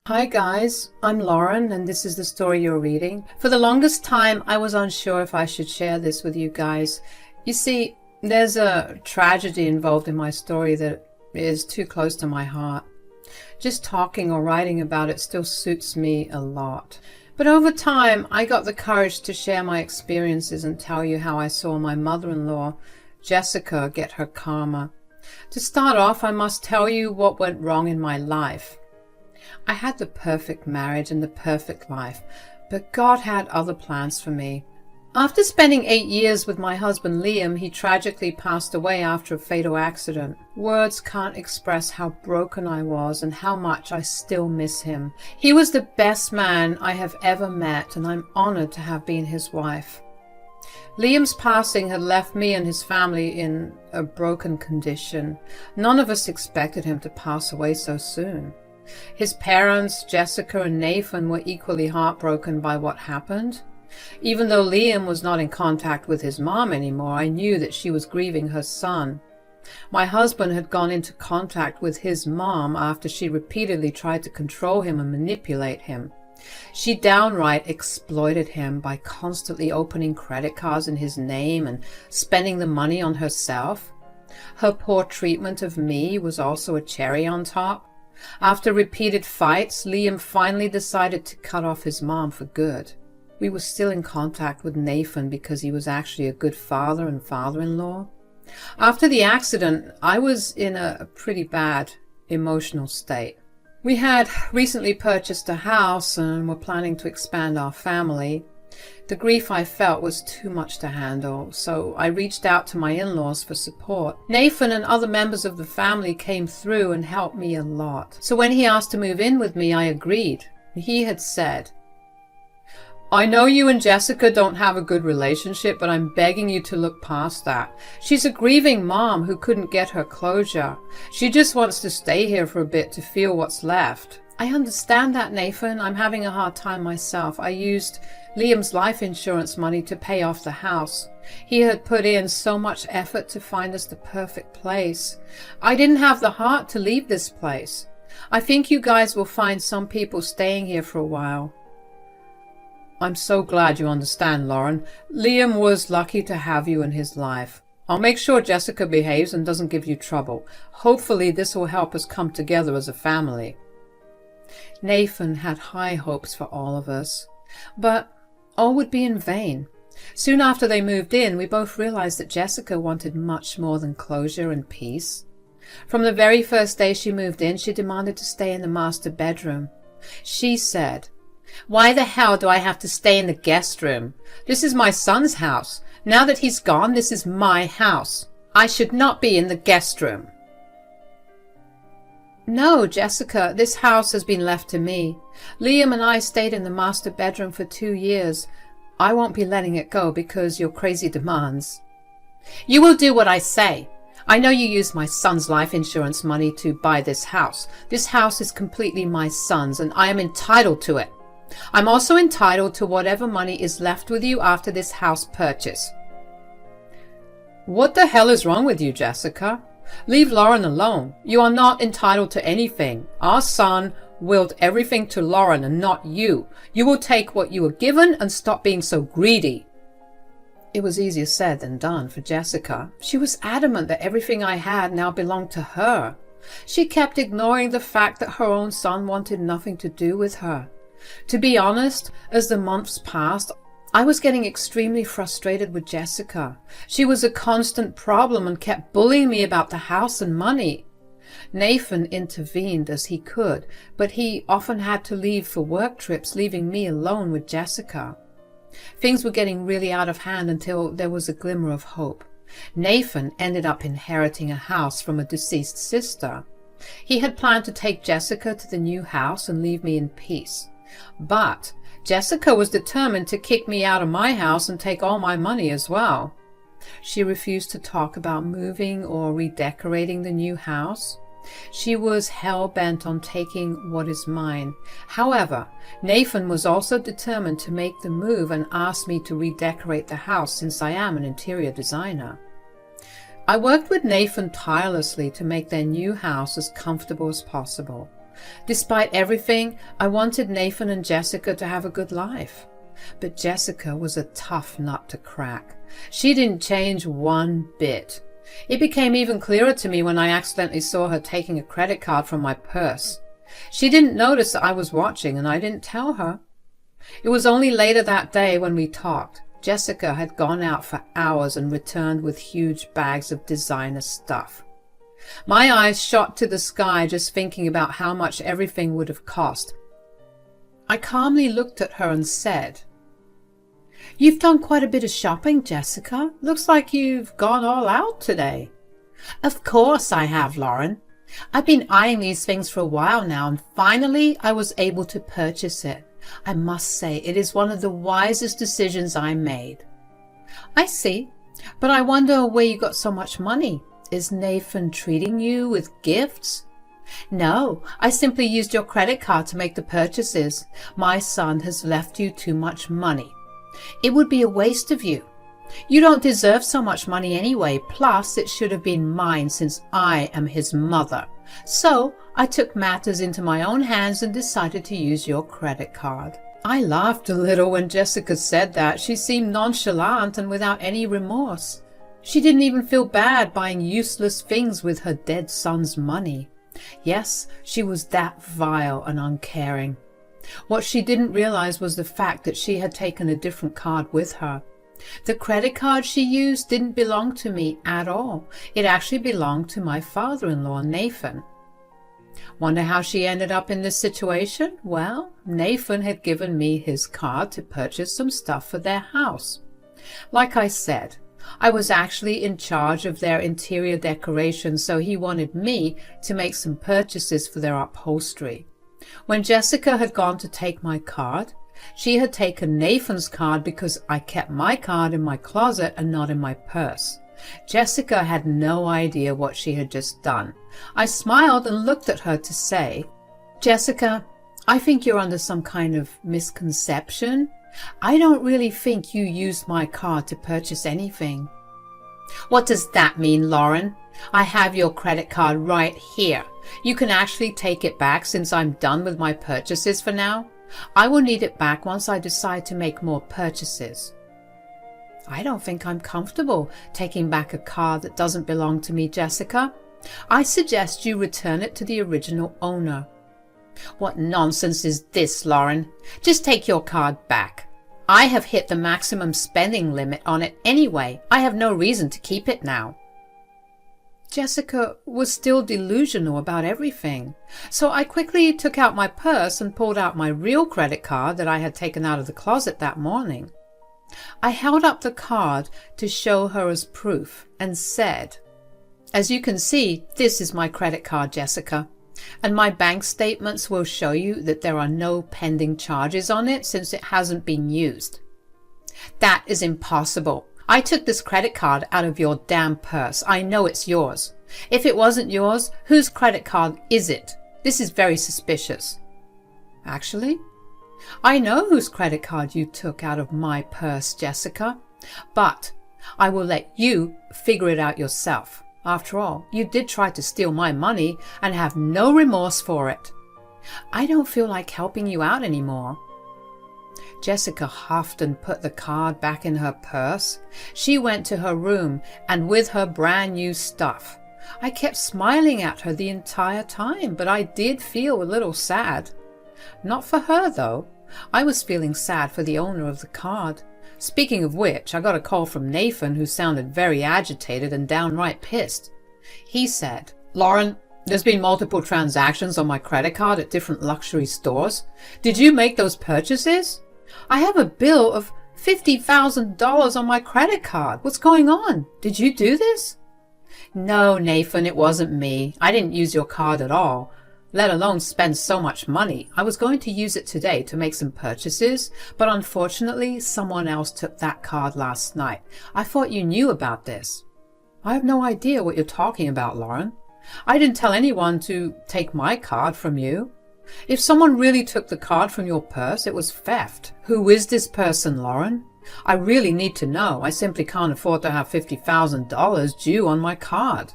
Hi guys, I'm Lauren and this is the story you're reading. For the longest time I was unsure if I should share this with you guys. You see, there's a tragedy involved in my story that is too close to my heart. Just talking or writing about it still suits me a lot. But over time I got the courage to share my experiences and tell you how I saw my mother-in-law, Jessica, get her karma. To start off, I must tell you what went wrong in my life. I had the perfect marriage and the perfect life, but God had other plans for me. After spending 8 years with my husband Liam, he tragically passed away after a fatal accident. Words can't express how broken I was and how much I still miss him. He was the best man I have ever met, and I'm honored to have been his wife. Liam's passing had left me and his family in a broken condition. None of us expected him to pass away so soon. His parents, Jessica and Nathan, were equally heartbroken by what happened. Even though Liam was not in contact with his mom anymore, I knew that she was grieving her son. My husband had gone into contact with his mom after she repeatedly tried to control him and manipulate him. She downright exploited him by constantly opening credit cards in his name and spending the money on herself. Her poor treatment of me was also a cherry on top. After repeated fights, Liam finally decided to cut off his mom for good. We were still in contact with Nathan because he was actually a good father and father-in-law. After the accident, I was in a pretty bad emotional state. We had recently purchased a house and were planning to expand our family. The grief I felt was too much to handle, so I reached out to my in-laws for support. Nathan and other members of the family came through and helped me a lot. So when he asked to move in with me, I agreed. He had said, "I know you and Jessica don't have a good relationship, but I'm begging you to look past that. She's a grieving mom who couldn't get her closure. She just wants to stay here for a bit to feel what's left." I understand that, Nathan. I'm having a hard time myself. I used Liam's life insurance money to pay off the house. He had put in so much effort to find us the perfect place. I didn't have the heart to leave this place. I think you guys will find some people staying here for a while. I'm so glad you understand, Lauren. Liam was lucky to have you in his life. I'll make sure Jessica behaves and doesn't give you trouble. Hopefully this will help us come together as a family. Nathan had high hopes for all of us, but all would be in vain. Soon after they moved in, we both realized that Jessica wanted much more than closure and peace. From the very first day she moved in, she demanded to stay in the master bedroom. She said, "Why the hell do I have to stay in the guest room? This is my son's house. Now that he's gone, this is my house. I should not be in the guest room." "No, Jessica, this house has been left to me. Liam and I stayed in the master bedroom for 2 years. I won't be letting it go because your crazy demands." "You will do what I say. I know you used my son's life insurance money to buy this house. This house is completely my son's and I am entitled to it. I'm also entitled to whatever money is left with you after this house purchase." "What the hell is wrong with you, Jessica? Leave Lauren alone. You are not entitled to anything. Our son willed everything to Lauren and not you. You will take what you were given and stop being so greedy." It was easier said than done for Jessica. She was adamant that everything I had now belonged to her. She kept ignoring the fact that her own son wanted nothing to do with her. To be honest, as the months passed, I was getting extremely frustrated with Jessica. She was a constant problem and kept bullying me about the house and money. Nathan intervened as he could, but he often had to leave for work trips, leaving me alone with Jessica. Things were getting really out of hand until there was a glimmer of hope. Nathan ended up inheriting a house from a deceased sister. He had planned to take Jessica to the new house and leave me in peace. But Jessica was determined to kick me out of my house and take all my money as well. She refused to talk about moving or redecorating the new house. She was hell-bent on taking what is mine. However, Nathan was also determined to make the move and asked me to redecorate the house since I am an interior designer. I worked with Nathan tirelessly to make their new house as comfortable as possible. Despite everything, I wanted Nathan and Jessica to have a good life. But Jessica was a tough nut to crack. She didn't change one bit. It became even clearer to me when I accidentally saw her taking a credit card from my purse. She didn't notice that I was watching, and I didn't tell her. It was only later that day when we talked. Jessica had gone out for hours and returned with huge bags of designer stuff. My eyes shot to the sky just thinking about how much everything would have cost. I calmly looked at her and said, "You've done quite a bit of shopping, Jessica. Looks like you've gone all out today." "Of course I have, Lauren. I've been eyeing these things for a while now, and finally I was able to purchase it. I must say it is one of the wisest decisions I made." "I see, but I wonder where you got so much money. Is Nathan treating you with gifts?" "No, I simply used your credit card to make the purchases. My son has left you too much money. It would be a waste of you. You don't deserve so much money anyway, plus it should have been mine since I am his mother. So I took matters into my own hands and decided to use your credit card." I laughed a little when Jessica said that. She seemed nonchalant and without any remorse. She didn't even feel bad buying useless things with her dead son's money. Yes, she was that vile and uncaring. What she didn't realize was the fact that she had taken a different card with her. The credit card she used didn't belong to me at all. It actually belonged to my father-in-law, Nathan. Wonder how she ended up in this situation? Well, Nathan had given me his card to purchase some stuff for their house. Like I said, I was actually in charge of their interior decoration, so he wanted me to make some purchases for their upholstery. When Jessica had gone to take my card, she had taken Nathan's card because I kept my card in my closet and not in my purse. Jessica had no idea what she had just done. I smiled and looked at her to say, "Jessica, I think you're under some kind of misconception. I don't really think you used my card to purchase anything." "What does that mean, Lauren? I have your credit card right here. You can actually take it back since I'm done with my purchases for now. I will need it back once I decide to make more purchases." "I don't think I'm comfortable taking back a card that doesn't belong to me, Jessica. I suggest you return it to the original owner." "What nonsense is this, Lauren? Just take your card back. I have hit the maximum spending limit on it anyway. I have no reason to keep it now." Jessica was still delusional about everything, so I quickly took out my purse and pulled out my real credit card that I had taken out of the closet that morning. I held up the card to show her as proof and said, "As you can see, this is my credit card, Jessica, and my bank statements will show you that there are no pending charges on it since it hasn't been used." "That is impossible. I took this credit card out of your damn purse. I know it's yours. If it wasn't yours, whose credit card is it? This is very suspicious." "Actually, I know whose credit card you took out of my purse, Jessica, but I will let you figure it out yourself. After all, you did try to steal my money and have no remorse for it. I don't feel like helping you out anymore." Jessica huffed and put the card back in her purse. She went to her room and with her brand new stuff. I kept smiling at her the entire time, but I did feel a little sad. Not for her, though. I was feeling sad for the owner of the card. Speaking of which, I got a call from Nathan, who sounded very agitated and downright pissed. He said, "Lauren, there's been multiple transactions on my credit card at different luxury stores. Did you make those purchases? I have a bill of $50,000 on my credit card. What's going on? Did you do this?" "No, Nathan, it wasn't me. I didn't use your card at all, let alone spend so much money. I was going to use it today to make some purchases, but unfortunately someone else took that card last night. I thought you knew about this." "I have no idea what you're talking about, Lauren. I didn't tell anyone to take my card from you. If someone really took the card from your purse, it was theft. Who is this person, Lauren? I really need to know. I simply can't afford to have $50,000 due on my card."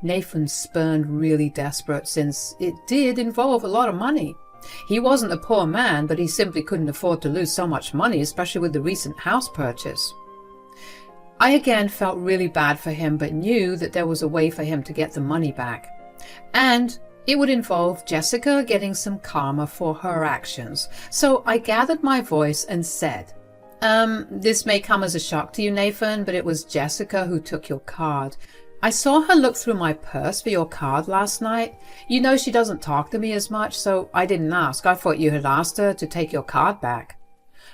Nathan spurned really desperate, since it did involve a lot of money. He wasn't a poor man, but he simply couldn't afford to lose so much money, especially with the recent house purchase. I again felt really bad for him, but knew that there was a way for him to get the money back. And it would involve Jessica getting some karma for her actions. So I gathered my voice and said, this may come as a shock to you, Nathan, but it was Jessica who took your card. I saw her look through my purse for your card last night. You know she doesn't talk to me as much, so I didn't ask. I thought you had asked her to take your card back.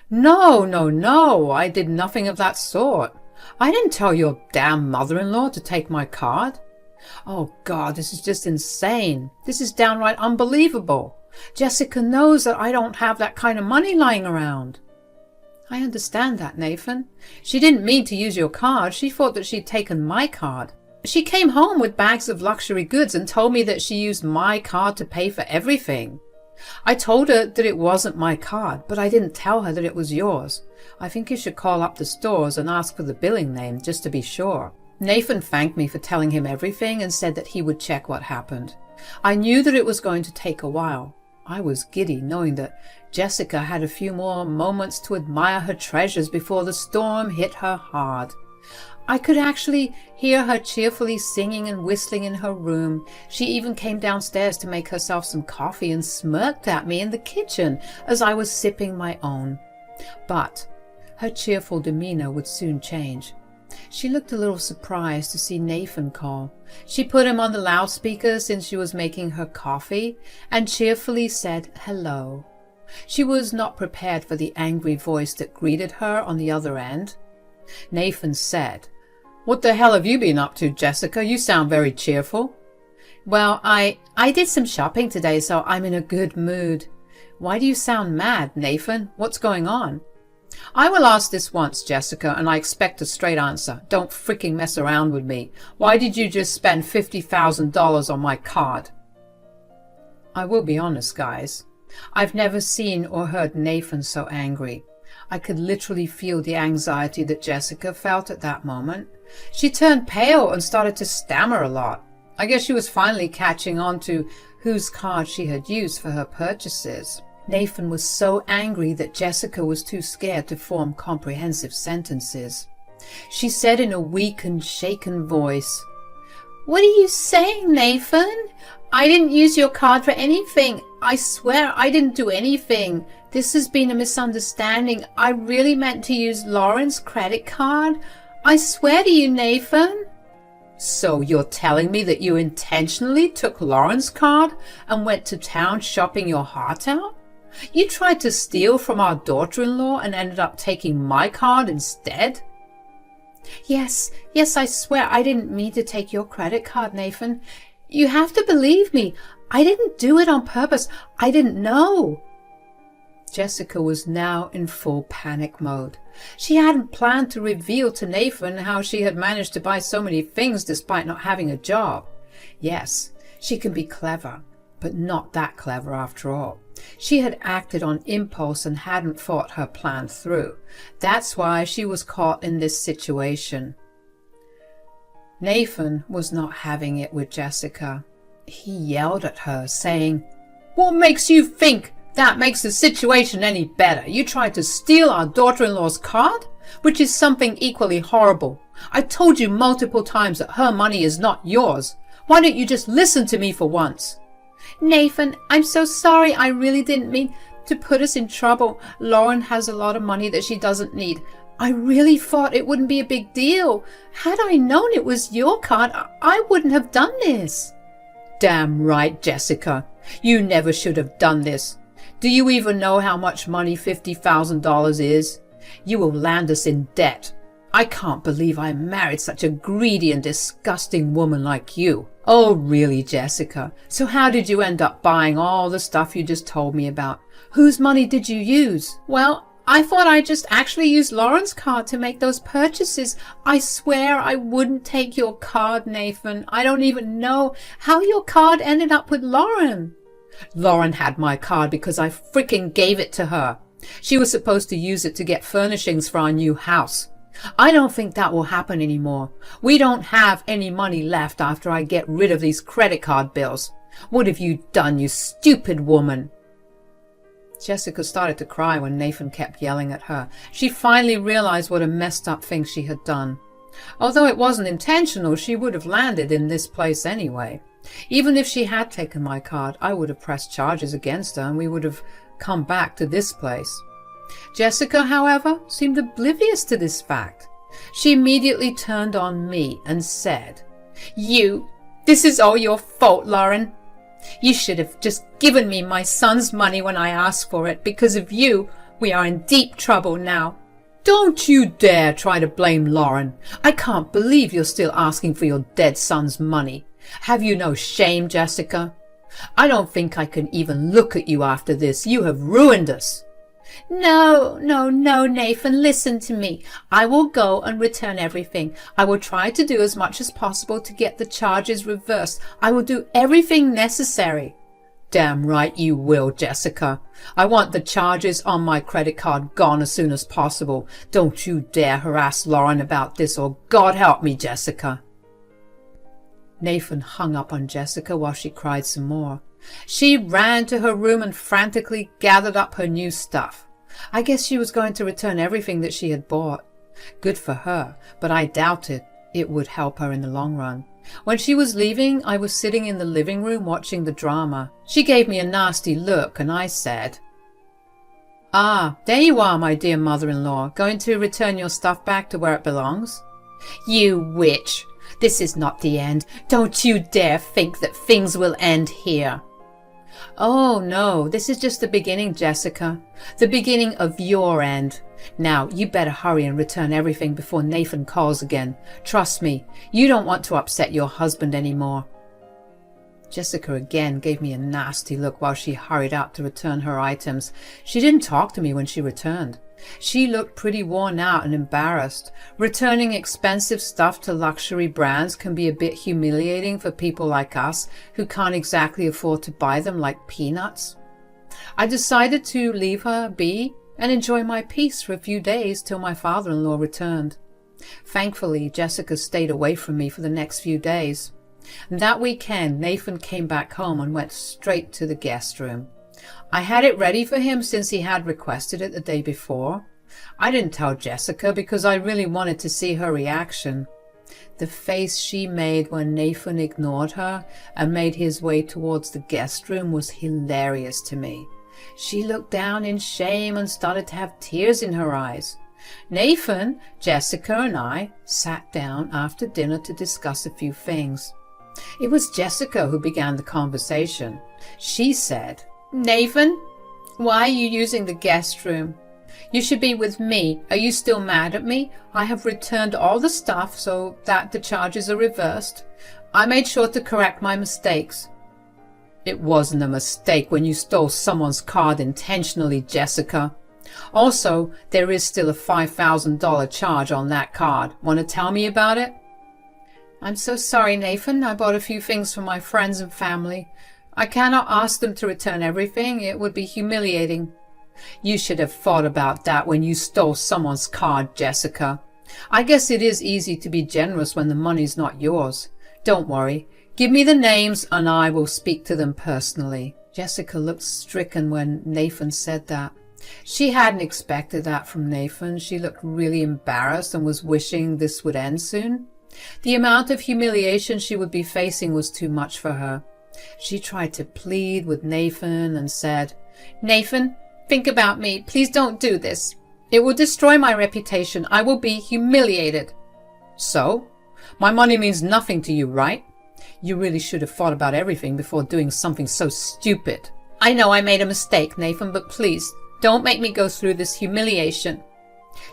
No, I did nothing of that sort. I didn't tell your damn mother-in-law to take my card. Oh God, this is just insane. This is downright unbelievable. Jessica knows that I don't have that kind of money lying around. I understand that, Nathan. She didn't mean to use your card. She thought that she'd taken my card. She came home with bags of luxury goods and told me that she used my card to pay for everything. I told her that it wasn't my card, but I didn't tell her that it was yours. I think you should call up the stores and ask for the billing name, just to be sure. Nathan thanked me for telling him everything and said that he would check what happened. I knew that it was going to take a while. I was giddy, knowing that Jessica had a few more moments to admire her treasures before the storm hit her hard. I could actually hear her cheerfully singing and whistling in her room. She even came downstairs to make herself some coffee and smirked at me in the kitchen as I was sipping my own. But her cheerful demeanor would soon change. She looked a little surprised to see Nathan call. She put him on the loudspeaker since she was making her coffee and cheerfully said hello. She was not prepared for the angry voice that greeted her on the other end. Nathan said, "What the hell have you been up to, Jessica? You sound very cheerful." "Well, I did some shopping today, so I'm in a good mood." "Why do you sound mad, Nathan? What's going on?" "I will ask this once, Jessica, and I expect a straight answer. Don't freaking mess around with me. Why did you just spend $50,000 on my card?" I will be honest, guys. I've never seen or heard Nathan so angry. I could literally feel the anxiety that Jessica felt at that moment. She turned pale and started to stammer a lot. I guess she was finally catching on to whose card she had used for her purchases. Nathan was so angry that Jessica was too scared to form comprehensive sentences. She said in a weak and shaken voice, "What are you saying, Nathan? I didn't use your card for anything. I swear I didn't do anything. This has been a misunderstanding. I really meant to use Lauren's credit card. I swear to you, Nathan." "So you're telling me that you intentionally took Lauren's card and went to town shopping your heart out? You tried to steal from our daughter-in-law and ended up taking my card instead?" Yes, I swear I didn't mean to take your credit card, Nathan. You have to believe me. I didn't do it on purpose. I didn't know." Jessica was now in full panic mode. She hadn't planned to reveal to Nathan how she had managed to buy so many things despite not having a job. Yes, she can be clever, but not that clever after all. She had acted on impulse and hadn't thought her plan through. That's why she was caught in this situation. Nathan was not having it with Jessica. He yelled at her, saying, "What makes you think that makes the situation any better? You tried to steal our daughter-in-law's card, which is something equally horrible. I told you multiple times that her money is not yours. Why don't you just listen to me for once?" "Nathan, I'm so sorry. I really didn't mean to put us in trouble. Lauren has a lot of money that she doesn't need. I really thought it wouldn't be a big deal. Had I known it was your card, I wouldn't have done this." "Damn right, Jessica. You never should have done this. Do you even know how much money $50,000 is? You will land us in debt. I can't believe I married such a greedy and disgusting woman like you." "Oh, really, Jessica? So how did you end up buying all the stuff you just told me about? Whose money did you use?" "Well, I thought I just actually used Lauren's card to make those purchases. I swear I wouldn't take your card, Nathan. I don't even know how your card ended up with Lauren." "Lauren had my card because I freaking gave it to her. She was supposed to use it to get furnishings for our new house. I don't think that will happen anymore. We don't have any money left after I get rid of these credit card bills. What have you done, you stupid woman? Jessica started to cry when Nathan kept yelling at her. She finally realized what a messed up thing she had done. Although it wasn't intentional, she would have landed in this place anyway. Even if she had taken my card, I would have pressed charges against her and we would have come back to this place. Jessica, however, seemed oblivious to this fact. She immediately turned on me and said, This is all your fault, Lauren. You should have just given me my son's money when I asked for it. Because of you, we are in deep trouble now. Don't you dare try to blame Lauren. I can't believe you're still asking for your dead son's money. Have you no shame, Jessica? I don't think I can even look at you after this. You have ruined us. No, Nathan, listen to me. I will go and return everything. I will try to do as much as possible to get the charges reversed. I will do everything necessary. Damn right you will, Jessica. I want the charges on my credit card gone as soon as possible. Don't you dare harass Lauren about this, or God help me, Jessica. Nathan hung up on Jessica while she cried some more. She ran to her room and frantically gathered up her new stuff. I guess she was going to return everything that she had bought. Good for her, but I doubted it would help her in the long run. When she was leaving, I was sitting in the living room watching the drama. She gave me a nasty look and I said, "Ah, there you are, my dear mother-in-law, going to return your stuff back to where it belongs?" "You witch! This is not the end. Don't you dare think that things will end here." "Oh no, this is just the beginning, Jessica. The beginning of your end. Now, you better hurry and return everything before Nathan calls again. Trust me, you don't want to upset your husband anymore." Jessica again gave me a nasty look while she hurried out to return her items. She didn't talk to me when she returned. She looked pretty worn out and embarrassed. Returning expensive stuff to luxury brands can be a bit humiliating for people like us who can't exactly afford to buy them like peanuts. I decided to leave her be and enjoy my peace for a few days till my father-in-law returned. Thankfully, Jessica stayed away from me for the next few days. That weekend, Nathan came back home and went straight to the guest room. I had it ready for him since he had requested it the day before. I didn't tell Jessica because I really wanted to see her reaction. The face she made when Nathan ignored her and made his way towards the guest room was hilarious to me. She looked down in shame and started to have tears in her eyes. Nathan, Jessica and I sat down after dinner to discuss a few things. It was Jessica who began the conversation. She said, "Nathan, why are you using the guest room? You should be with me. Are you still mad at me? I have returned all the stuff so that the charges are reversed. I made sure to correct my mistakes." "It wasn't a mistake when you stole someone's card intentionally, Jessica. Also, there is still a $5,000 charge on that card. Want to tell me about it?" "I'm so sorry, Nathan. I bought a few things for my friends and family. I cannot ask them to return everything. It would be humiliating." "You should have thought about that when you stole someone's card, Jessica. I guess it is easy to be generous when the money's not yours. Don't worry. Give me the names and I will speak to them personally." Jessica looked stricken when Nathan said that. She hadn't expected that from Nathan. She looked really embarrassed and was wishing this would end soon. The amount of humiliation she would be facing was too much for her. She tried to plead with Nathan and said, "Nathan, think about me. Please don't do this. It will destroy my reputation. I will be humiliated." "So? My money means nothing to you, right? You really should have thought about everything before doing something so stupid." "I know I made a mistake, Nathan, but please, don't make me go through this humiliation."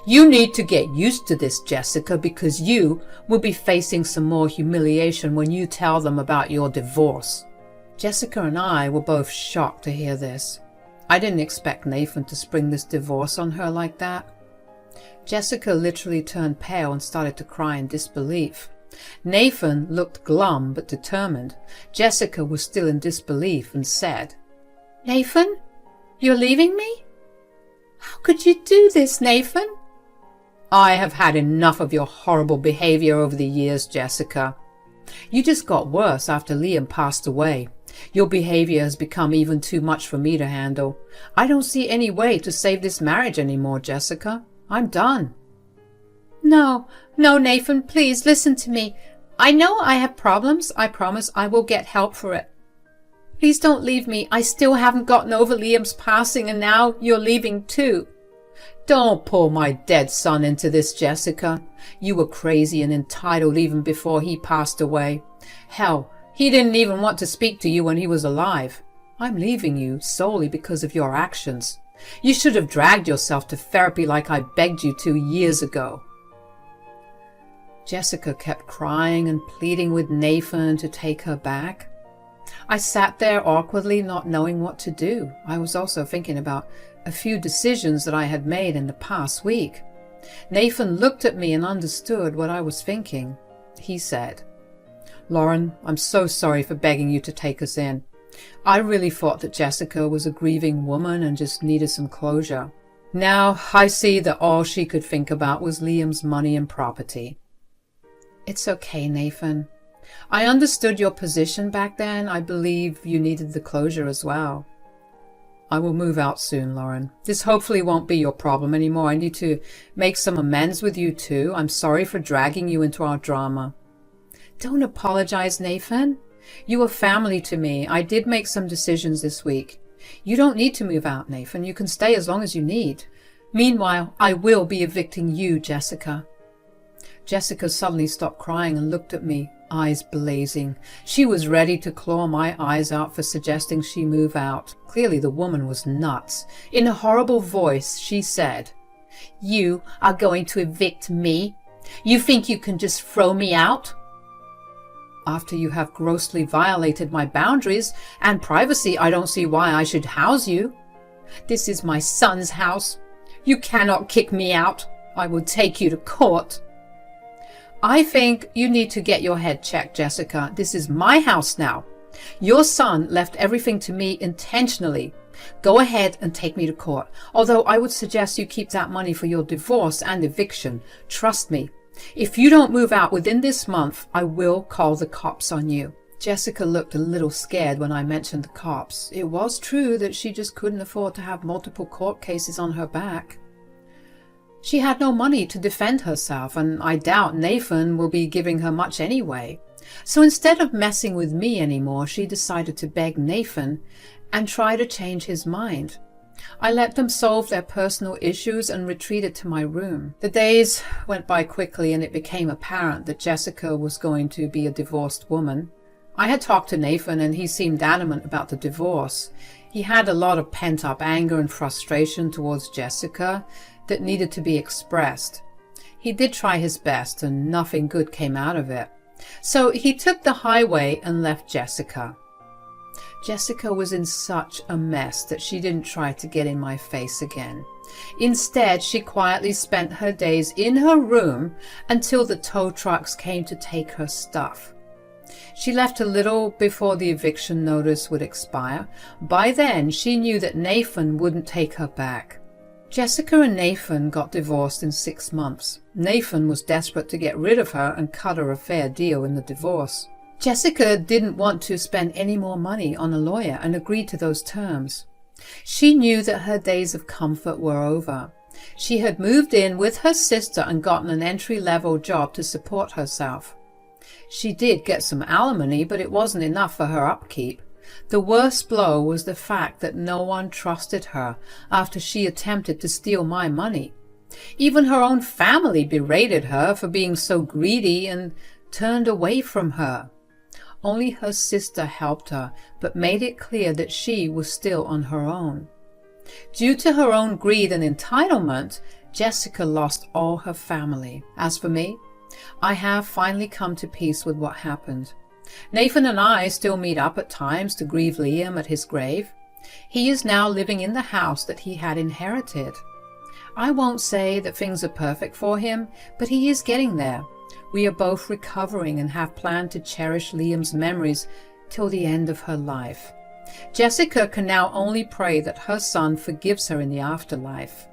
"You need to get used to this, Jessica, because you will be facing some more humiliation when you tell them about your divorce." Jessica and I were both shocked to hear this. I didn't expect Nathan to spring this divorce on her like that. Jessica literally turned pale and started to cry in disbelief. Nathan looked glum but determined. Jessica was still in disbelief and said, "Nathan, you're leaving me? How could you do this, Nathan?" I have had enough of your horrible behavior over the years, Jessica. You just got worse after Liam passed away. Your behavior has become even too much for me to handle. I don't see any way to save this marriage anymore, Jessica. I'm done. No, Nathan, please listen to me. I know I have problems. I promise I will get help for it. Please don't leave me. I still haven't gotten over Liam's passing, and now you're leaving too. Don't pull my dead son into this, Jessica. You were crazy and entitled even before he passed away. Hell, he didn't even want to speak to you when he was alive. I'm leaving you solely because of your actions. You should have dragged yourself to therapy like I begged you to years ago. Jessica kept crying and pleading with Nathan to take her back. I sat there awkwardly, not knowing what to do. I was also thinking about a few decisions that I had made in the past week. Nathan looked at me and understood what I was thinking. He said, "Lauren, I'm so sorry for begging you to take us in. I really thought that Jessica was a grieving woman and just needed some closure. Now I see that all she could think about was Liam's money and property." It's okay, Nathan. I understood your position back then. I believe you needed the closure as well. I will move out soon, Lauren. This hopefully won't be your problem anymore. I need to make some amends with you too. I'm sorry for dragging you into our drama. Don't apologize, Nathan. You are family to me. I did make some decisions this week. You don't need to move out, Nathan. You can stay as long as you need. Meanwhile, I will be evicting you, Jessica. Jessica suddenly stopped crying and looked at me, eyes blazing. She was ready to claw my eyes out for suggesting she move out. Clearly the woman was nuts. In a horrible voice, she said, "You are going to evict me? You think you can just throw me out? After you have grossly violated my boundaries and privacy, I don't see why I should house you. This is my son's house. You cannot kick me out. I will take you to court." I think you need to get your head checked, Jessica. This is my house now. Your son left everything to me intentionally. Go ahead and take me to court. Although I would suggest you keep that money for your divorce and eviction. Trust me. If you don't move out within this month, I will call the cops on you. Jessica looked a little scared when I mentioned the cops. It was true that she just couldn't afford to have multiple court cases on her back. She had no money to defend herself, and I doubt Nathan will be giving her much anyway. So instead of messing with me anymore, she decided to beg Nathan and try to change his mind. I let them solve their personal issues and retreated to my room. The days went by quickly, and it became apparent that Jessica was going to be a divorced woman. I had talked to Nathan, and he seemed adamant about the divorce. He had a lot of pent-up anger and frustration towards Jessica that needed to be expressed. He did try his best, and nothing good came out of it. So he took the highway and left Jessica. Jessica was in such a mess that she didn't try to get in my face again. Instead, she quietly spent her days in her room until the tow trucks came to take her stuff. She left a little before the eviction notice would expire. By then, she knew that Nathan wouldn't take her back. Jessica and Nathan got divorced in 6 months. Nathan was desperate to get rid of her and cut her a fair deal in the divorce. Jessica didn't want to spend any more money on a lawyer and agreed to those terms. She knew that her days of comfort were over. She had moved in with her sister and gotten an entry-level job to support herself. She did get some alimony, but it wasn't enough for her upkeep. The worst blow was the fact that no one trusted her after she attempted to steal my money. Even her own family berated her for being so greedy and turned away from her. Only her sister helped her, but made it clear that she was still on her own. Due to her own greed and entitlement, Jessica lost all her family. As for me, I have finally come to peace with what happened. Nathan and I still meet up at times to grieve Liam at his grave. He is now living in the house that he had inherited. I won't say that things are perfect for him, but he is getting there. We are both recovering and have planned to cherish Liam's memories till the end of her life. Jessica can now only pray that her son forgives her in the afterlife.